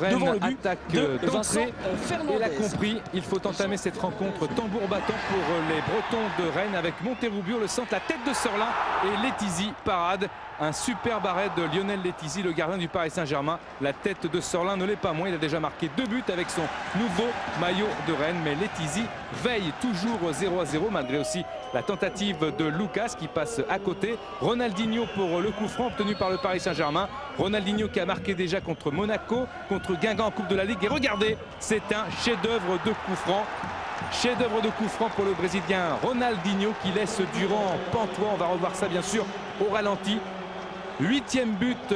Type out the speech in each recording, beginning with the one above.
Rennes attaque d'entrée. Il a Fernandez. compris, il faut entamer cette rencontre tambour battant pour les Bretons de Rennes avec Monterrubio, le centre, la tête de Sorlin et Letizy parade. Un superbe arrêt de Lionel Letizy, le gardien du Paris Saint-Germain. La tête de Sorlin ne l'est pas moins, il a déjà marqué 2 buts avec son nouveau maillot de Rennes. Mais Letizy veille toujours 0-0 malgré aussi la tentative de Lucas qui passe à côté. Ronaldinho pour le coup franc obtenu par le Paris Saint-Germain. Ronaldinho qui a marqué déjà contre Monaco, contre Guingamp en Coupe de la Ligue. Et regardez, c'est un chef-d'œuvre de coup franc. Chef-d'œuvre de coup franc pour le Brésilien Ronaldinho qui laisse Durand pantois. On va revoir ça bien sûr au ralenti. 8e but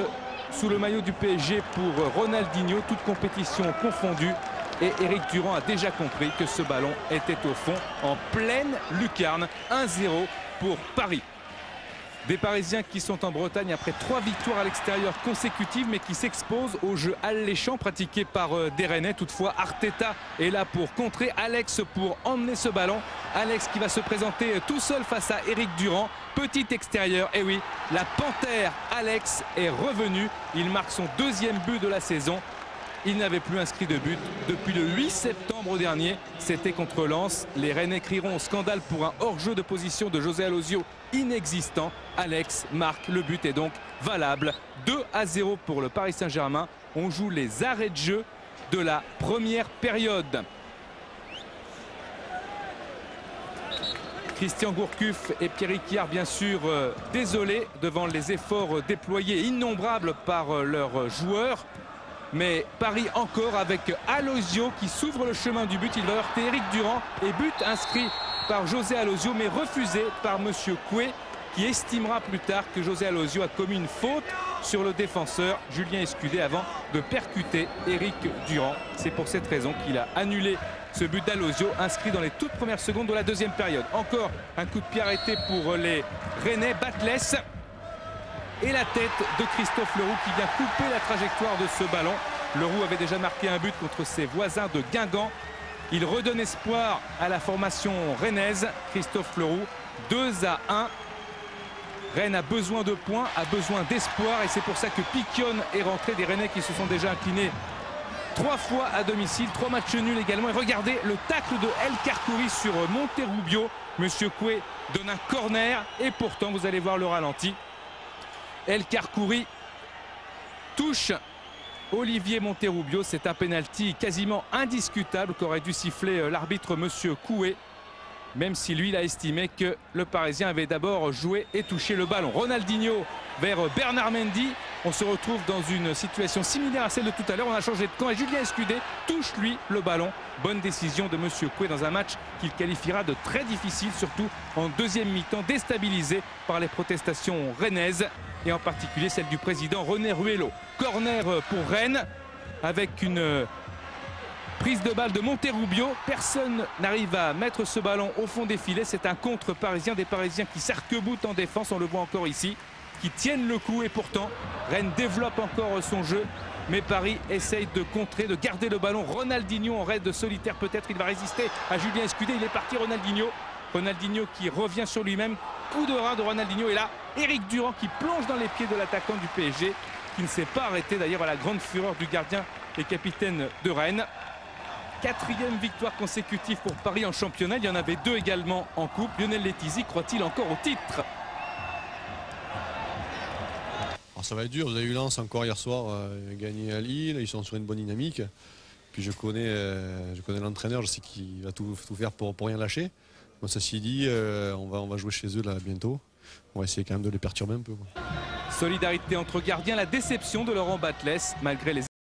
sous le maillot du PSG pour Ronaldinho, toute compétition confondue. Et Éric Durand a déjà compris que ce ballon était au fond en pleine lucarne. 1-0 pour Paris. Des Parisiens qui sont en Bretagne après 3 victoires à l'extérieur consécutives mais qui s'exposent au jeu alléchant pratiqué par des Rennais. Toutefois, Arteta est là pour contrer, Alex pour emmener ce ballon. Alex qui va se présenter tout seul face à Éric Durand. Petit extérieur, et oui, la panthère Alex est revenu. Il marque son 2e but de la saison. Il n'avait plus inscrit de but depuis le 8 septembre dernier. C'était contre Lens. Les Rennais crieront au scandale pour un hors-jeu de position de José Alosio inexistant. Alex marque, le but est donc valable. 2-0 pour le Paris Saint-Germain. On joue les arrêts de jeu de la première période. Christian Gourcuff et Pierrick Chiar bien sûr désolés devant les efforts déployés innombrables par leurs joueurs. Mais Paris encore avec Alosio qui s'ouvre le chemin du but. Il va heurter Éric Durand et but inscrit par José Alosio mais refusé par Monsieur Coué qui estimera plus tard que José Alosio a commis une faute sur le défenseur Julien Escudé avant de percuter Éric Durand. C'est pour cette raison qu'il a annulé ce but d'Alosio inscrit dans les toutes premières secondes de la 2e période. Encore un coup de pied arrêté pour les Rennais. Batles. Et la tête de Christophe Leroux qui vient couper la trajectoire de ce ballon. Leroux avait déjà marqué un but contre ses voisins de Guingamp. Il redonne espoir à la formation rennaise. Christophe Leroux, 2-1. Rennes a besoin de points, a besoin d'espoir. Et c'est pour ça que Piquion est rentré. Des Rennais qui se sont déjà inclinés 3 fois à domicile. 3 matchs nuls également. Et regardez le tacle de El Kharkouri sur Monterrubio. Monsieur Coué donne un corner. Et pourtant, vous allez voir le ralenti. El Kharkouri touche Olivier Monterrubio. C'est un penalty quasiment indiscutable qu'aurait dû siffler l'arbitre Monsieur Coué. Même si lui, il a estimé que le Parisien avait d'abord joué et touché le ballon. Ronaldinho vers Bernard Mendy. On se retrouve dans une situation similaire à celle de tout à l'heure. On a changé de camp et Julien Escudé touche lui le ballon. Bonne décision de Monsieur Coué dans un match qu'il qualifiera de très difficile, surtout en 2e mi-temps, déstabilisé par les protestations rennaises et en particulier celle du président René Ruello. Corner pour Rennes avec une prise de balle de Monterrubio. Personne n'arrive à mettre ce ballon au fond des filets. C'est un contre parisien, des Parisiens qui s'arc-boutent en défense. On le voit encore ici, qui tiennent le coup. Et pourtant, Rennes développe encore son jeu. Mais Paris essaye de contrer, de garder le ballon. Ronaldinho en raid solitaire peut-être. Il va résister à Julien Escudé. Il est parti Ronaldinho. Ronaldinho qui revient sur lui-même. Coup de rein de Ronaldinho. Et là, Éric Durand qui plonge dans les pieds de l'attaquant du PSG. Qui ne s'est pas arrêté d'ailleurs à la grande fureur du gardien et capitaine de Rennes. 4e victoire consécutive pour Paris en championnat. Il y en avait 2 également en coupe. Lionel Letizy croit-il encore au titre? Alors ça va être dur. Vous avez eu Lens encore hier soir gagné à Lille. Ils sont sur une bonne dynamique. Puis je connais l'entraîneur. Je sais qu'il va tout faire pour rien lâcher. Bon, ceci dit, on va jouer chez eux là bientôt. On va essayer quand même de les perturber un peu. Solidarité entre gardiens. La déception de Laurent Batles malgré les